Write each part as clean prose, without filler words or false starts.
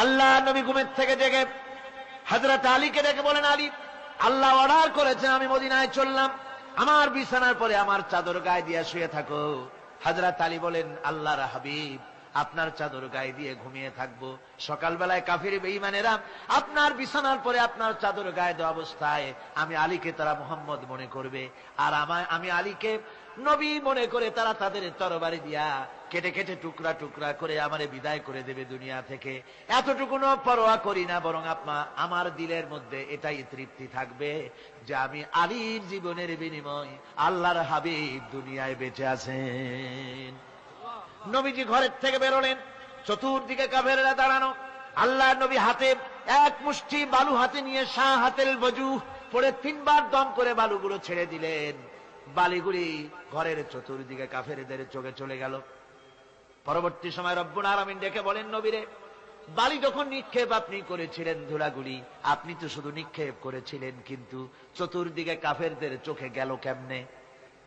আল্লাহ নবী ঘুমের থেকে জেগে হযরত আলীকে ডেকে বলেন, আলী, আল্লাহ অর্ডার করেছেন আমি মদিনায় চললাম, আমার বিছানার পরে আমার চাদর গায়ে দিয়ে শুয়ে থাকো। হযরত আলী বলেন, আল্লাহর হাবিব, আপনার চাদর গায়ে দিয়ে ঘুমিয়ে থাকবো? সকালবেলায় কাফির বেঈমানেরা আপনার বিছানার পরে আপনার চাদর গায়ে দেওয়া অবস্থায় আমি আলীকে তারা মুহাম্মদ মনে করবে, আর আমি আলীকে নবী মনে করে তারা তাদের তরবারি দিয়া কেটে কেটে টুকরা টুকরা করে আমারে বিদায় করে দেবে দুনিয়া থেকে। এতটুকুনো পরোয়া করি না, বরং আমার দিলের মধ্যে এটাই তৃপ্তি থাকবে যে আমি আলীর জীবনের বিনিময় আল্লাহর হাবিব দুনিয়ায় বেঁচে আছেন। নবীজি ঘরের থেকে বেরোলেন, চতুর্দিকে কাফেররা দাঁড়ানো। আল্লাহ নবী হাতে এক মুষ্টি বালু হাতে নিয়ে শাহ হাতেল বজু পড়ে 3 বার দম করে বালুগুলো ছেড়ে দিলেন। বালিগুলি ঘরের চতুর্দিকে কাফেরদের চোখে চলে গেল। পরবর্তী সময় রব্বুল আলামিন ডেকে বলেন, নবীরে, বালি যখন নিক্ষেপ আপনি করেছিলেন ধুলাগুলি, আপনি তো শুধু নিক্ষেপ করেছিলেন, কিন্তু চতুর্দিকে কাফেরদের চোখে গেল কেমনে?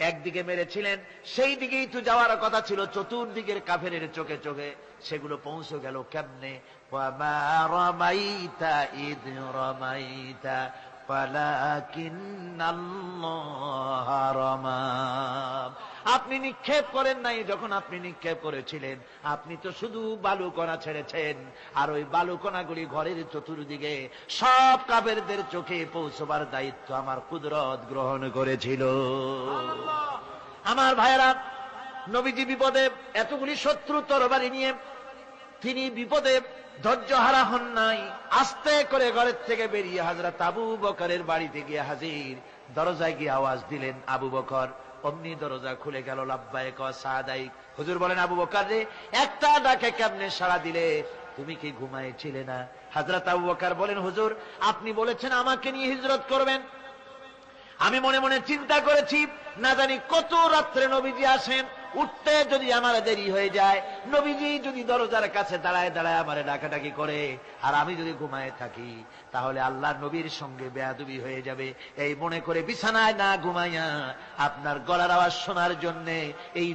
একদিকে মেরেছিলেন, সেই দিকেই তো যাওয়ার কথা ছিল, চতুর্দিকের কাফেরের চোখে চোখে সেগুলো পৌঁছে গেল কেমনে? ওয়ামা রামাইতা ইদ রামাইতা ওয়ালাকিন্নাল্লাহ রামা। আপনি নিক্ষেপ করেন নাই, যখন আপনি নিক্ষেপ করেছিলেন আপনি তো শুধু বালুকণা ছেড়েছেন, আর ওই বালুকণাগুলি ঘরের চতুর্দিকে সব কাফেরদের চোখে পৌঁছবার দায়িত্ব আমার কুদরত গ্রহণ করেছিল। আমার ভাইয়েরা, নবীজি বিপদে, এতগুলি শত্রু তরবারি নিয়ে তিনি বিপদে ধৈর্য হারা হন নাই। আস্তে করে ঘরের থেকে বেরিয়ে হযরত আবু বকরের বাড়িতে গিয়ে হাজির। দরজায় গিয়ে আওয়াজ দিলেন, আবু বকর। অমনি দরজা খুলে গেল। লাব্বাইক ওয়া সাদাইক। হুজুর বলেন, আবু বকর রে, একটা ডাকে কেমনে সাড়া দিলে? তুমি কি ঘুমাইছিলে না? হযরত আবু বকর বলেন, হুজুর, আপনি বলেছেন আমাকে নিয়ে হিজরত করবেন, আমি মনে মনে চিন্তা করেছি, না জানি কত রাত্রে নবীজি আসেন, উঠতে যদি আমার দেরি হয়ে যায়, নবীজি যদি দরজার কাছে দাঁড়ায় দাঁড়ায় আমারে ডাকাডাকি করে, আর আমি যদি ঘুমায় থাকি, তাহলে আল্লাহ নবীর সঙ্গে বেয়াদবি হয়ে যাবে। এই মনে করে বিছানায় না ঘুমাইয়া আপনার গলার আওয়াজ শোনার জন্য এই